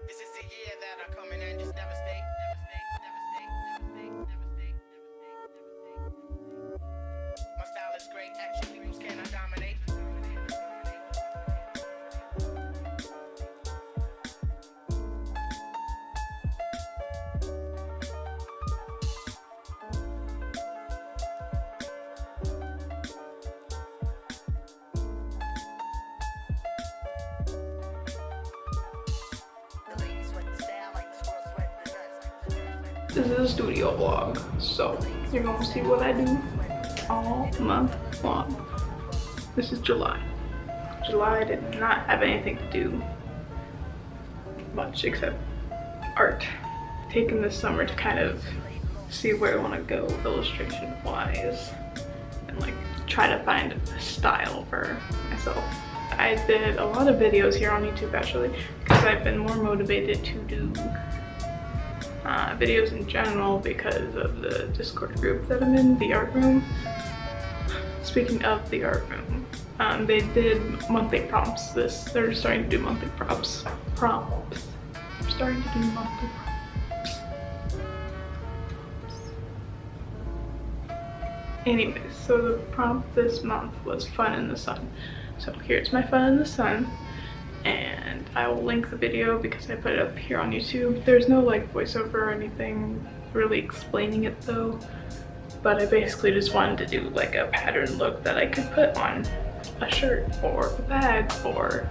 This is the year that I come in and just devastate, devastate, devastate, devastate, devastate, devastate, devastate. My style is great, action equals can I dominate? This is a studio vlog, so you're gonna see what I do all month long. This is July. July I did not have anything to do much except art. Taking this summer to kind of see where I want to go illustration wise and like try to find a style for myself. I did a lot of videos here on YouTube actually because I've been more motivated to do videos in general because of the Discord group that I'm in, the art room. Speaking of the art room, they did monthly prompts. They're starting to do monthly prompts. They're starting to do monthly prompts. Anyways, so the prompt this month was fun in the sun. So here's my fun in the sun. And I will link the video because I put it up here on YouTube. There's no like voiceover or anything really explaining it though, but I basically just wanted to do like a pattern look that I could put on a shirt or a bag or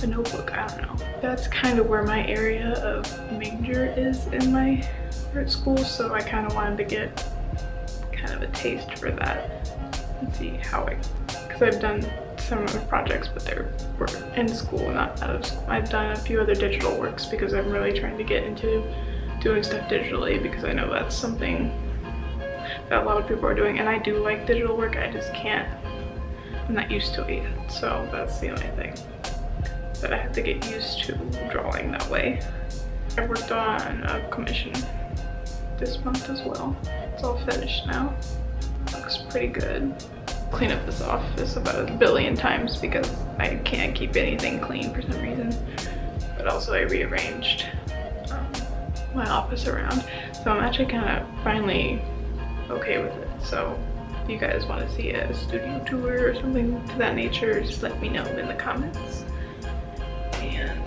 a notebook, I don't know. That's kind of where my area of major is in my art school, so I kind of wanted to get kind of a taste for that and see how because I've done some of my projects, but they were in school, not out of school. I've done a few other digital works because I'm really trying to get into doing stuff digitally because I know that's something that a lot of people are doing, and I do like digital work, I just can't, I'm not used to it yet, so that's the only thing that I have to get used to drawing that way. I worked on a commission this month as well. It's all finished now. Looks pretty good. Clean up this office about 1 billion times because I can't keep anything clean for some reason. But also I rearranged my office around. So I'm actually kind of finally okay with it. So if you guys want to see a studio tour or something to that nature, just let me know in the comments. And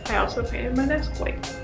I also painted my desk white.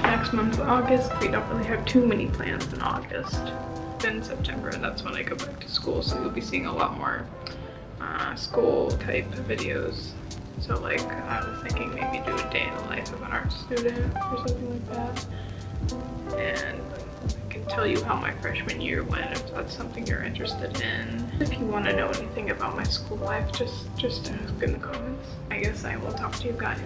Next month, August, we don't really have too many plans in August. Then September, that's when I go back to school, so you'll be seeing a lot more school type videos. So like, I was thinking maybe do a day in the life of an art student or something like that. And I can tell you how my freshman year went if that's something you're interested in. If you want to know anything about my school life, just ask in the comments. I guess I will talk to you guys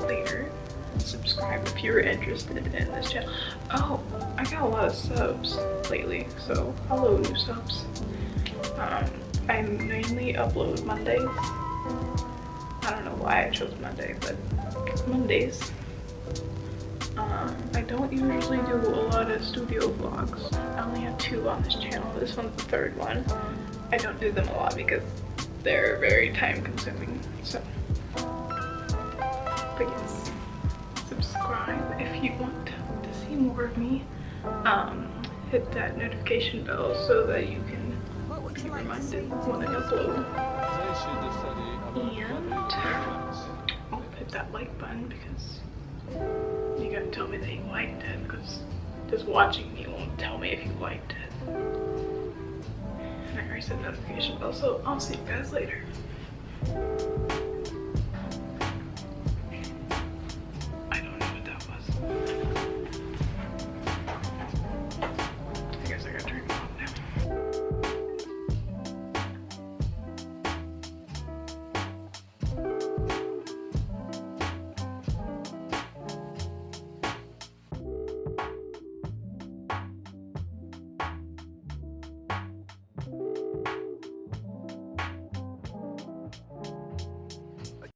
later. Subscribe if you're interested in this channel. Oh, I got a lot of subs lately, so follow new subs. I mainly upload Mondays. I don't know why I chose Monday, but Mondays. I don't usually do a lot of studio vlogs. I only have 2 on this channel. This one's the 3rd one. I don't do them a lot because they're very time consuming. So, but yes, subscribe if you want to see more of me. Hit that notification bell so that you can be reminded when I upload. And I'll hit that like button because you gotta tell me that you liked it, because just watching me won't tell me if you liked it. And I already set the notification bell, so I'll see you guys later.